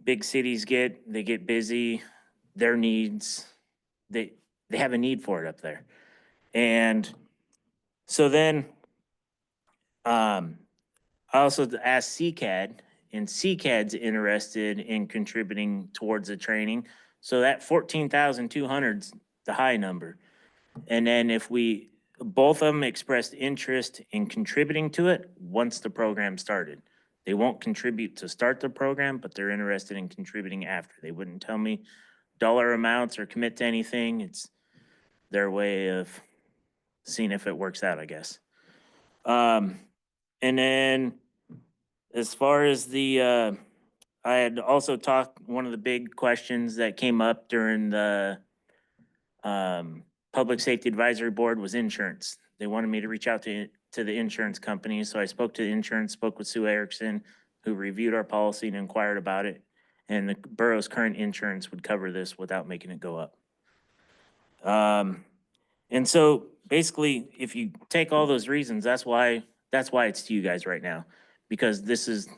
Speaker 13: big cities they get busy, their needs, they have a need for it up there. And so then I also asked CCAD, and CCAD's interested in contributing towards the training. So that 14,200 is the high number. And then if both of them expressed interest in contributing to it once the program started. They won't contribute to start the program, but they're interested in contributing after. They wouldn't tell me dollar amounts or commit to anything. It's their way of seeing if it works out, I guess. And then as far as I had also talked, one of the big questions that came up during the Public Safety Advisory Board was insurance. They wanted me to reach out to the insurance company. So I spoke to the insurance, spoke with Sue Erickson, who reviewed our policy and inquired about it. And the borough's current insurance would cover this without making it go up. And so basically, if you take all those reasons, that's why it's to you guys right now. Because this is,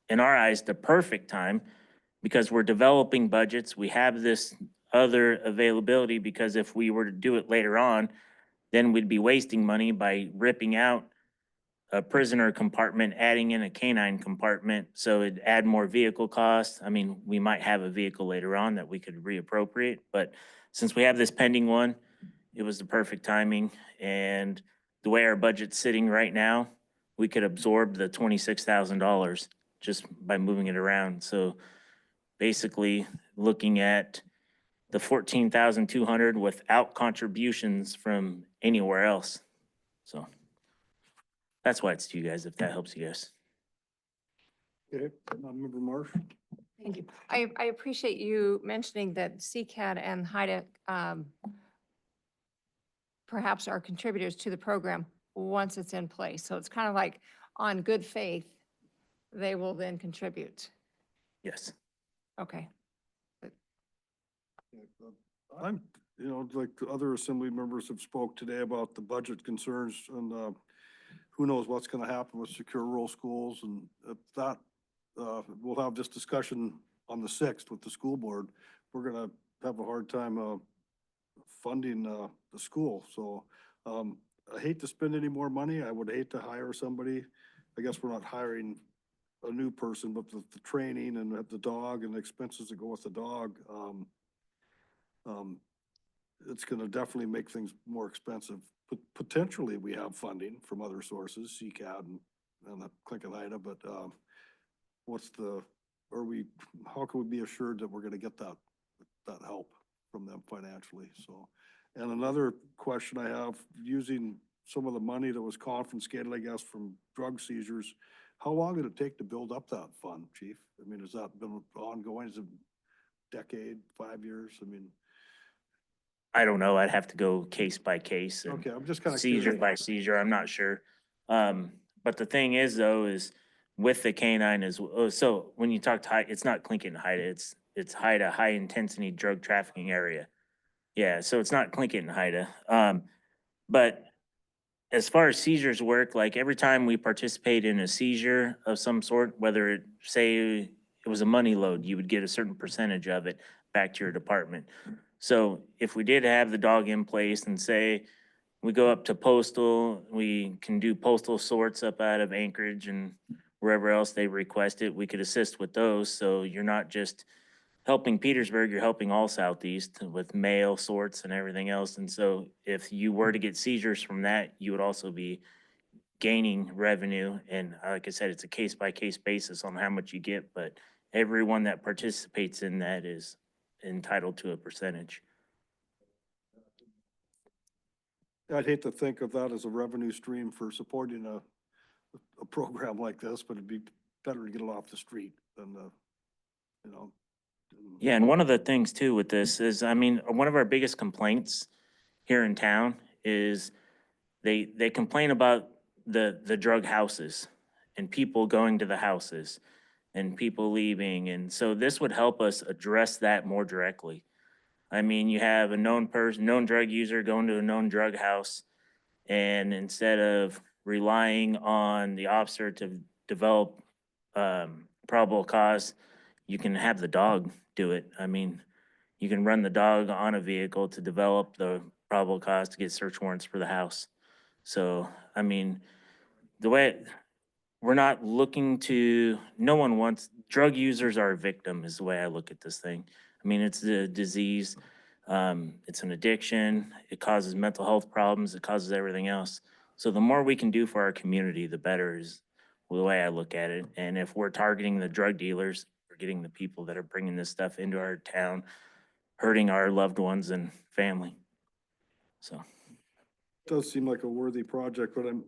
Speaker 13: in our eyes, the perfect time, because we're developing budgets. We have this other availability, because if we were to do it later on, then we'd be wasting money by ripping out a prisoner compartment, adding in a canine compartment, so it'd add more vehicle costs. I mean, we might have a vehicle later on that we could reappropriate, but since we have this pending one, it was the perfect timing. And the way our budget's sitting right now, we could absorb the $26,000 just by moving it around. So basically, looking at the 14,200 without contributions from anywhere else. So that's why it's to you guys, if that helps you guys.
Speaker 1: Okay, Member Marsh?
Speaker 8: Thank you. I appreciate you mentioning that CCAD and HIDA perhaps are contributors to the program once it's in place. So it's kind of like on good faith, they will then contribute.
Speaker 13: Yes.
Speaker 8: Okay.
Speaker 1: I'm, like the other assembly members have spoke today about the budget concerns and, who knows what's gonna happen with secure rural schools, and if that, we'll have this discussion on the 6th with the school board. We're gonna have a hard time, funding, the school, so, I hate to spend any more money. I would hate to hire somebody. I guess we're not hiring a new person, but the training and the dog and the expenses that go with the dog, it's gonna definitely make things more expensive. Potentially, we have funding from other sources, CCAD and the Click and IDA, but, how can we be assured that we're gonna get that help from them financially, so. And another question I have, using some of the money that was confiscated, I guess, from drug seizures, how long did it take to build up that fund, chief? I mean, has that been ongoing? Is it decade, 5 years? I mean.
Speaker 13: I don't know. I'd have to go case by case and
Speaker 1: Okay, I'm just kind of
Speaker 13: seizure
Speaker 1: curious.
Speaker 13: by seizure. I'm not sure. But the thing is though, is with the canine so when you talk to HIDA, it's not Clinton HIDA, it's HIDA, high intensity drug trafficking area. Yeah, so it's not Clinton HIDA. But as far as seizures work, like every time we participate in a seizure of some sort, whether it say it was a money load, you would get a certain percentage of it back to your department. So if we did have the dog in place and say we go up to postal, we can do postal sorts up out of Anchorage and wherever else they request it, we could assist with those. So you're not just helping Petersburg, you're helping all Southeast with mail sorts and everything else. And so if you were to get seizures from that, you would also be gaining revenue. And like I said, it's a case by case basis on how much you get, but everyone that participates in that is entitled to a percentage.
Speaker 1: I'd hate to think of that as a revenue stream for supporting a program like this, but it'd be better to get it off the street than you know.
Speaker 13: Yeah, and one of the things too with this is, I mean, one of our biggest complaints here in town is they complain about the drug houses and people going to the houses and people leaving. And so this would help us address that more directly. I mean, you have a known drug user going to a known drug house, and instead of relying on the officer to develop probable cause, you can have the dog do it. I mean, you can run the dog on a vehicle to develop the probable cause to get search warrants for the house. So, I mean, we're not looking to, no one wants, drug users are a victim is the way I look at this thing. I mean, it's a disease, it's an addiction, it causes mental health problems, it causes everything else. So the more we can do for our community, the better is the way I look at it. And if we're targeting the drug dealers, we're getting the people that are bringing this stuff into our town, hurting our loved ones and family. So.
Speaker 1: Does seem like a worthy project, but I'm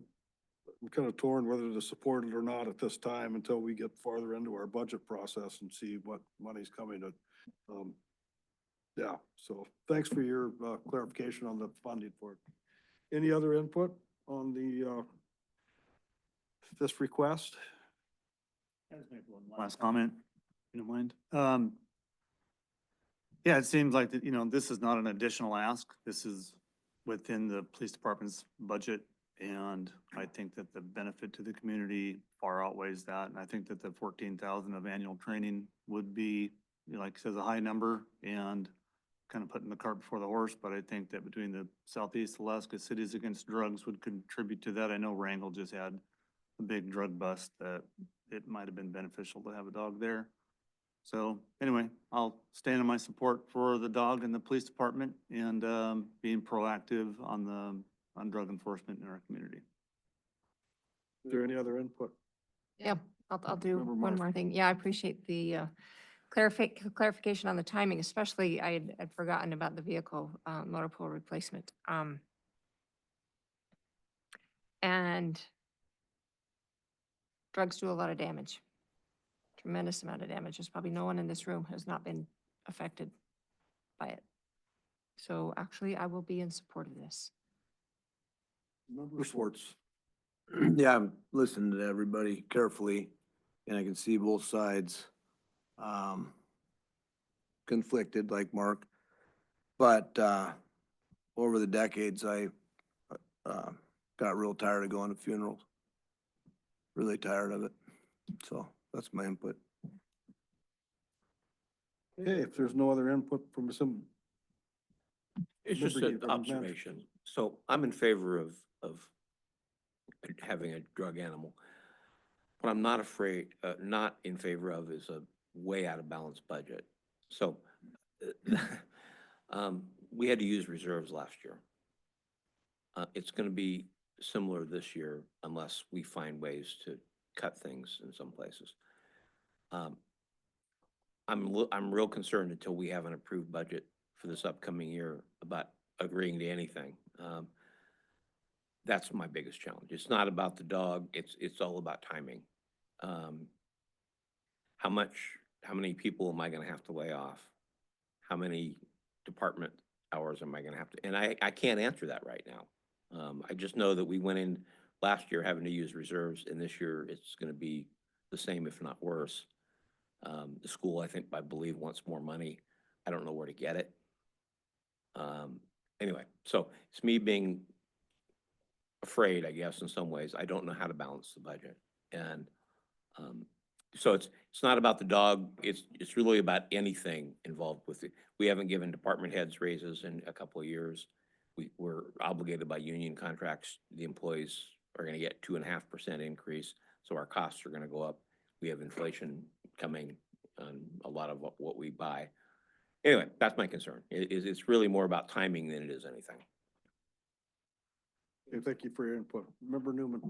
Speaker 1: kind of torn whether to support it or not at this time until we get farther into our budget process and see what money's coming to. Yeah, so thanks for your clarification on the funding for it. Any other input on the this request?
Speaker 3: Last comment, if you don't mind. Yeah, it seems like that, this is not an additional ask. This is within the police department's budget. And I think that the benefit to the community far outweighs that. And I think that the 14,000 of annual training would be, like it says, a high number and kind of putting the cart before the horse. But I think that between the Southeast Alaska Cities Against Drugs would contribute to that. I know Wrangell just had a big drug bust that it might have been beneficial to have a dog there. So anyway, I'll stand in my support for the dog and the police department and being proactive on drug enforcement in our community.
Speaker 1: Is there any other input?
Speaker 8: Yeah, I'll do
Speaker 1: Member
Speaker 8: one
Speaker 1: Marsh.
Speaker 8: more thing. Yeah, I appreciate the clarification on the timing, especially I'd forgotten about the vehicle, motor pool replacement. And drugs do a lot of damage, tremendous amount of damage. There's probably no one in this room has not been affected by it. So actually, I will be in support of this.
Speaker 1: Member Schwartz.
Speaker 4: Yeah, I'm listening to everybody carefully, and I can see both sides conflicted like Mark. But over the decades, I got real tired of going to funerals. Really tired of it. So that's my input.
Speaker 1: Okay, if there's no other input from some,
Speaker 7: It's just
Speaker 1: Member
Speaker 7: an observation. So I'm in favor of having a drug animal. What I'm not not in favor of is a way out of balance budget. So we had to use reserves last year. It's going to be similar this year unless we find ways to cut things in some places. I'm real concerned until we have an approved budget for this upcoming year about agreeing to anything. That's my biggest challenge. It's not about the dog. It's all about timing. How many people am I going to have to lay off? How many department hours am I going to have to? And I can't answer that right now. I just know that we went in last year having to use reserves, and this year it's going to be the same, if not worse. The school, I believe, wants more money. I don't know where to get it. Anyway, so it's me being afraid, I guess, in some ways. I don't know how to balance the budget. And so it's not about the dog. It's really about anything involved with it. We haven't given department heads raises in a couple of years. We're obligated by union contracts. The employees are going to get 2.5% increase. So our costs are going to go up. We have inflation coming on a lot of what we buy. Anyway, that's my concern. It's really more about timing than it is anything.
Speaker 1: okay, thank you for your input. Member Newman.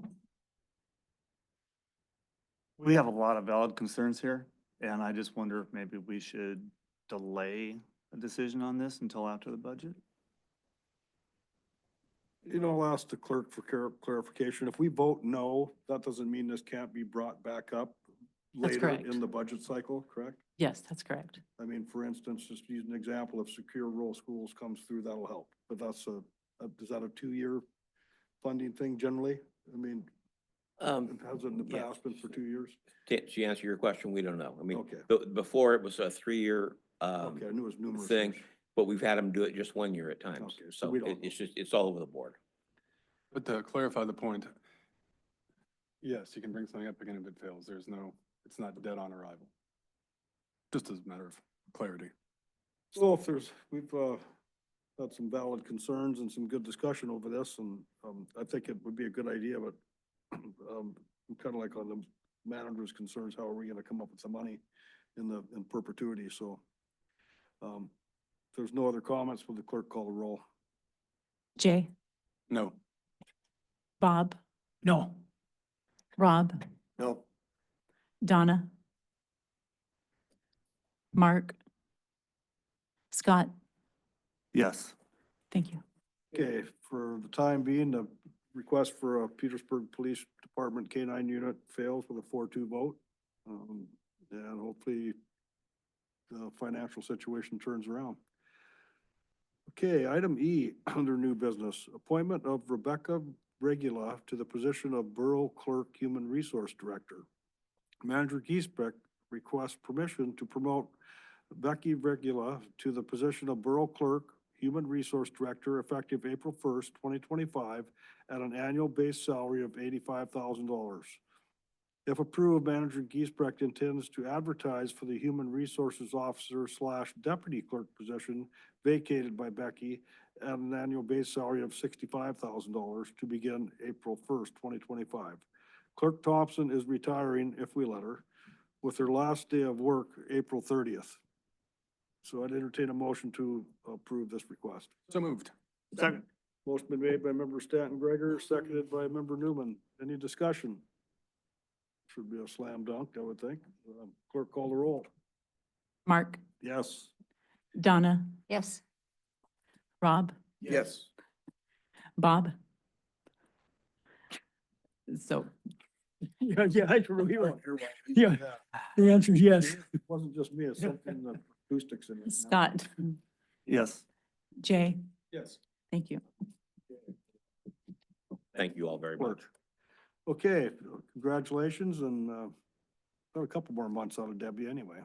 Speaker 3: We have a lot of valid concerns here, and I just wonder if maybe we should delay a decision on this until after the budget.
Speaker 1: You know, I'll ask the clerk for clarification. If we vote no, that doesn't mean this can't be brought back up
Speaker 2: That's
Speaker 1: later
Speaker 2: correct.
Speaker 1: in the budget cycle, correct?
Speaker 2: Yes, that's correct.
Speaker 1: I mean, for instance, just use an example, if Secure Rural Schools comes through, that'll help. But that's is that a 2-year funding thing generally? I mean, it has in the
Speaker 7: yeah.
Speaker 1: past been for 2 years?
Speaker 7: To answer your question, we don't know. I mean,
Speaker 1: Okay.
Speaker 7: before it was a 3-year
Speaker 1: Okay, I knew it was numerous
Speaker 7: thing,
Speaker 1: years.
Speaker 7: but we've had them do it just 1 year at times.
Speaker 1: Okay, so
Speaker 7: So
Speaker 1: we don't
Speaker 7: it's all over the board.
Speaker 10: But to clarify the point, yes, you can bring something up again if it fails. It's not dead on arrival. Just as a matter of clarity.
Speaker 1: So if we've had some valid concerns and some good discussion over this, and I think it would be a good idea, but I'm kind of like on the manager's concerns, how are we gonna come up with the money in perpetuity, so. If there's no other comments, will the clerk call the roll?
Speaker 2: Jay,
Speaker 10: No.
Speaker 12: Bob? No.
Speaker 2: Rob,
Speaker 4: No.
Speaker 2: Donna, Mark, Scott,
Speaker 3: Yes.
Speaker 2: thank you.
Speaker 1: Okay, for the time being, the request for a Petersburg Police Department K-9 unit fails with a 4-2 vote. And hopefully the financial situation turns around. Okay, item E, under new business, appointment of Rebecca Regula to the position of Borough Clerk Human Resource Director. Manager Giesbrecht requests permission to promote Becky Regula to the position of Borough Clerk Human Resource Director effective April 1st, 2025 at an annual base salary of $85,000. If approved, Manager Giesbrecht intends to advertise for the Human Resources Officer / Deputy Clerk position vacated by Becky at an annual base salary of $65,000 to begin April 1st, 2025. Clerk Thompson is retiring, if we let her, with her last day of work, April 30th. So I'd entertain a motion to approve this request.
Speaker 10: So moved.
Speaker 3: Second.
Speaker 1: Motion been made by member Stanton Gregor, seconded by member Newman. Any discussion? Should be a slam dunk, I would think. Clerk, call the roll.
Speaker 2: Mark,
Speaker 1: Yes.
Speaker 2: Donna,
Speaker 8: Yes.
Speaker 2: Rob,
Speaker 4: Yes.
Speaker 2: Bob. So,
Speaker 12: Yeah, I really, yeah, the answer is yes.
Speaker 1: It wasn't just me, it's something in the acoustics in it.
Speaker 2: Scott,
Speaker 3: Yes.
Speaker 2: Jay,
Speaker 10: Yes.
Speaker 2: thank you.
Speaker 7: Thank you all very much.
Speaker 1: Okay, congratulations, and got a couple more months out of Debbie anyway.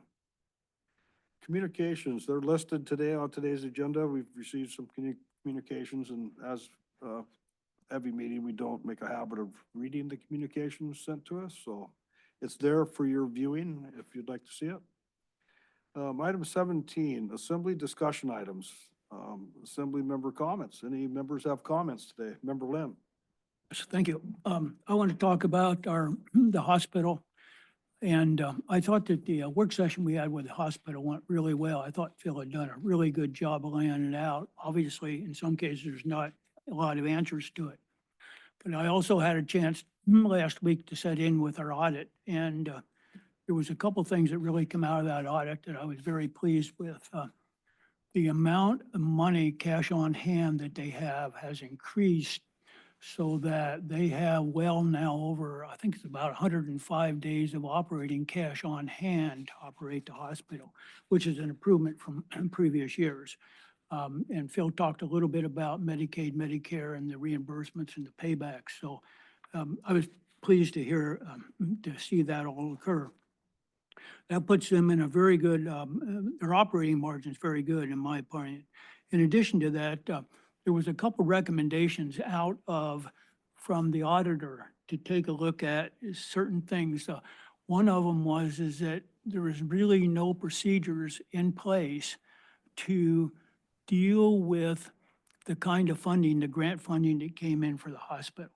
Speaker 1: Communications, they're listed today on today's agenda. We've received some communications, and as every meeting, we don't make a habit of reading the communications sent to us, so it's there for your viewing if you'd like to see it. Item 17, assembly discussion items. Assembly member comments. Any members have comments today? Member Lim?
Speaker 12: Yes, thank you. I want to talk about the hospital. And I thought that the work session we had with the hospital went really well. I thought Phil had done a really good job of laying it out. Obviously, in some cases, there's not a lot of answers to it. But I also had a chance last week to sit in with our audit, and there was a couple things that really come out of that audit that I was very pleased with. The amount of money, cash on hand that they have has increased so that they have well now over, I think it's about 105 days of operating cash on hand to operate the hospital, which is an improvement from previous years. And Phil talked a little bit about Medicaid, Medicare, and the reimbursements and the paybacks. So I was pleased to hear, to see that all occur. That puts them in a very good, their operating margin is very good, in my opinion. In addition to that, there was a couple recommendations out of, from the auditor to take a look at certain things. One of them is that there is really no procedures in place to deal with the kind of funding, the grant funding that came in for the hospital.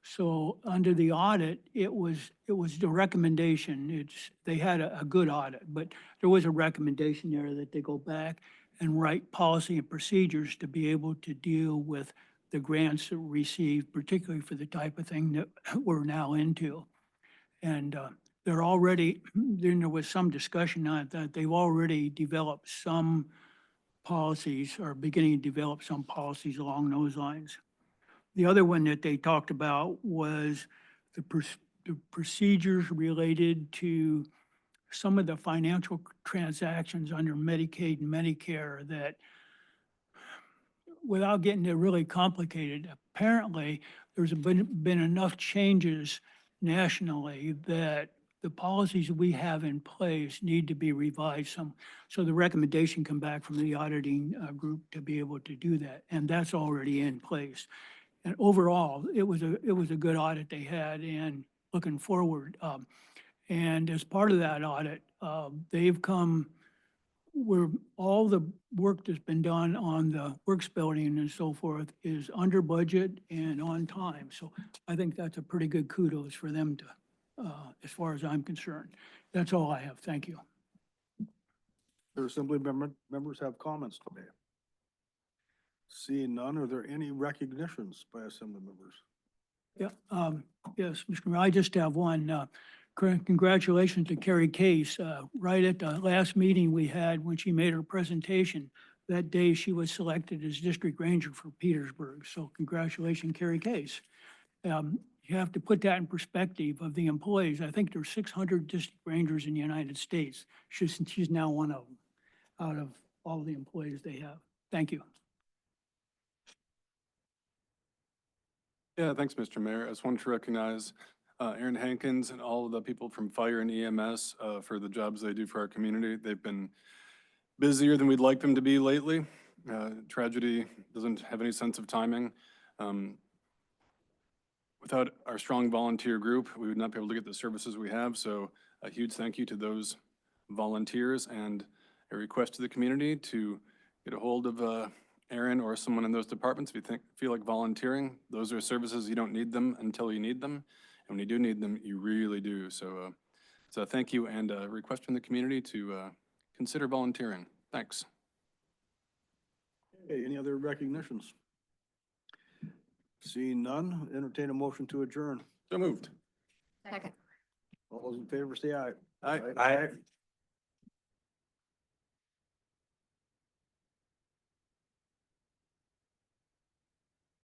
Speaker 12: So under the audit, it was the recommendation. They had a good audit, but there was a recommendation there that they go back and write policy and procedures to be able to deal with the grants that were received, particularly for the type of thing that we're now into. And they're already, then there was some discussion on that they've already developed some policies or beginning to develop some policies along those lines. The other one that they talked about was the procedures related to some of the financial transactions under Medicaid and Medicare that, without getting it really complicated, apparently there's been enough changes nationally that the policies we have in place need to be revised some. So the recommendation come back from the auditing group to be able to do that, and that's already in place. And overall, it was a good audit they had, and looking forward. And as part of that audit, they've come where all the work that's been done on the works building and so forth is under budget and on time. So I think that's a pretty good kudos for them to, as far as I'm concerned. That's all I have. Thank you.
Speaker 1: Their assembly members have comments today. Seeing none, are there any recognitions by assembly members?
Speaker 12: Yeah, yes, Mr. Mayor, I just have one. Congratulations to Carrie Case. Right at the last meeting we had when she made her presentation, that day she was selected as district ranger for Petersburg. So congratulations, Carrie Case. You have to put that in perspective of the employees. I think there's 600 district rangers in the United States. She's now one of them out of all the employees they have. Thank you.
Speaker 10: Yeah, thanks, Mr. Mayor. I just wanted to recognize Aaron Hankins and all of the people from fire and EMS for the jobs they do for our community. They've been busier than we'd like them to be lately. Tragedy doesn't have any sense of timing. Without our strong volunteer group, we would not be able to get the services we have. So a huge thank you to those volunteers, and a request to the community to get a hold of Aaron or someone in those departments if you feel like volunteering. Those are services, you don't need them until you need them. when you do need them, you really do. So, so thank you, and a request from the community to consider volunteering. Thanks.
Speaker 1: Okay, any other recognitions? Seeing none, entertain a motion to adjourn.
Speaker 10: So moved.
Speaker 8: Second.
Speaker 1: All those in favor say aye.
Speaker 10: Aye.
Speaker 1: Aye.